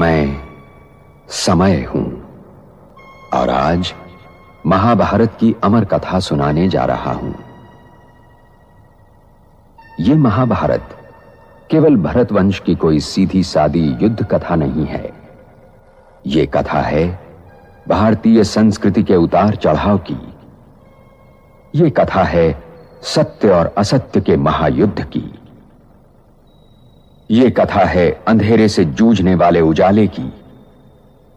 मैं समय हूं और आज महाभारत की अमर कथा सुनाने जा रहा हूं। यह महाभारत केवल भरत वंश की कोई सीधी सादी युद्ध कथा नहीं है। यह कथा है भारतीय संस्कृति के उतार चढ़ाव की। यह कथा है सत्य और असत्य के महायुद्ध की। यह कथा है अंधेरे से जूझने वाले उजाले की।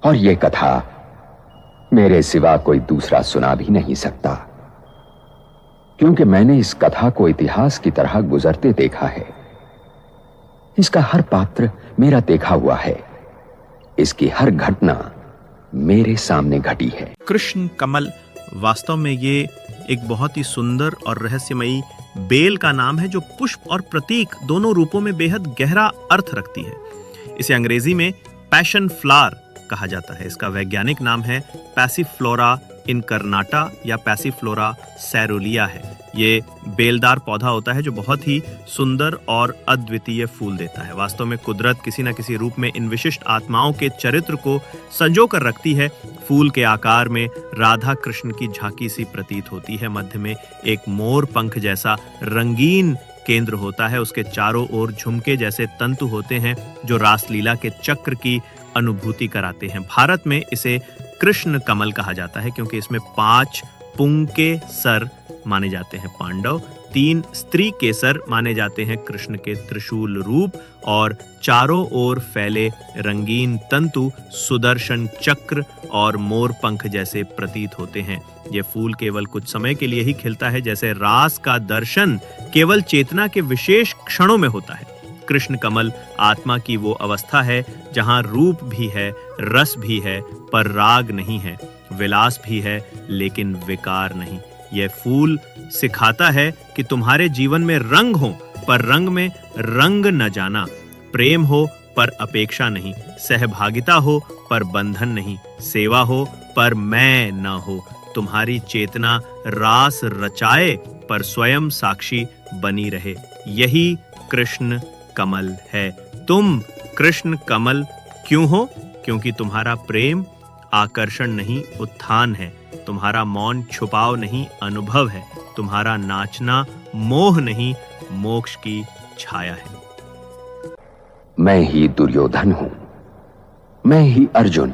और यह कथा मेरे सिवा कोई दूसरा सुना भी नहीं सकता, क्योंकि मैंने इस कथा को इतिहास की तरह गुजरते देखा है। इसका हर पात्र मेरा देखा हुआ है। इसकी हर घटना मेरे सामने घटी है। कृष्ण कमल वास्तव में ये एक बहुत ही सुंदर और रहस्यमयी बेल का नाम है, जो पुष्प और प्रतीक दोनों रूपों में बेहद गहरा अर्थ रखती है। इसे अंग्रेजी में पैशन फ्लावर कहा जाता है। इसका वैज्ञानिक नाम है पैसिफ्लोरा इनकर्नाटा या पैसिफ्लोरा सैरोलिया है। ये बेलदार पौधा होता है जो बहुत ही सुंदर और अद्वितीय फूल देता है। वास्तव में कुदरत किसी न किसी रूप में इन विशिष्ट आत्माओं के चरित्र को संजो कर रखती है। फूल के आकार में राधा कृष्ण की झांकी सी प्रतीत होती है। मध्य में एक मोर पंख जैसा रंगीन केंद्र होता है। उसके चारों ओर झुमके जैसे तंतु होते हैं जो रासलीला के चक्र की अनुभूति कराते हैं। भारत में इसे कृष्ण कमल कहा जाता है क्योंकि इसमें 5 पुंके सर माने जाते हैं पांडव, 3 स्त्री केसर माने जाते हैं कृष्ण के त्रिशूल रूप, और चारों ओर फैले रंगीन तंतु सुदर्शन चक्र और मोर पंख जैसे प्रतीत होते हैं। ये फूल केवल कुछ समय के लिए ही खिलता है, जैसे रास का दर्शन केवल चेतना के विशेष क्षणों में होता है। कृष्ण कमल आत्मा की वो अवस्था है जहां रूप भी है, रस भी है, पर राग नहीं है, विलास भी है लेकिन विकार नहीं। यह फूल सिखाता है कि तुम्हारे जीवन में रंग हो पर रंग में रंग न जाना, प्रेम हो पर अपेक्षा नहीं, सहभागिता हो पर बंधन नहीं, सेवा हो पर मैं न हो। तुम्हारी चेतना रास रचाए पर स्वयं साक्षी बनी रहे। यही कृष्ण कमल है। तुम कृष्ण कमल क्यों हो? क्योंकि तुम्हारा प्रेम आकर्षण नहीं उत्थान है, तुम्हारा मौन छुपाव नहीं अनुभव है, तुम्हारा नाचना मोह नहीं मोक्ष की छाया है। मैं ही दुर्योधन हूं, मैं ही अर्जुन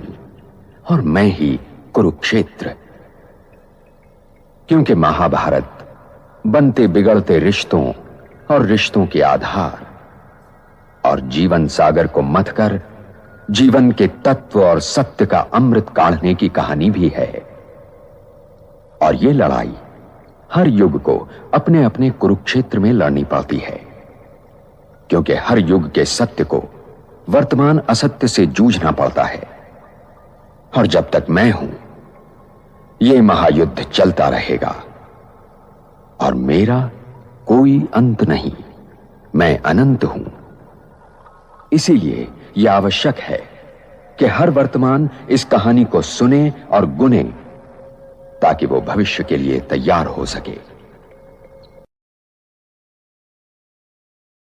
और मैं ही कुरुक्षेत्र। क्योंकि महाभारत बनते बिगड़ते रिश्तों और रिश्तों के आधार और जीवन सागर को मथ कर जीवन के तत्व और सत्य का अमृत काढ़ने की कहानी भी है। और यह लड़ाई हर युग को अपने अपने कुरुक्षेत्र में लड़नी पड़ती है, क्योंकि हर युग के सत्य को वर्तमान असत्य से जूझना पड़ता है। और जब तक मैं हूं, यह महायुद्ध चलता रहेगा और मेरा कोई अंत नहीं। मैं अनंत हूं। इसीलिए यह आवश्यक है कि हर वर्तमान इस कहानी को सुने और गुने, ताकि वो भविष्य के लिए तैयार हो सके।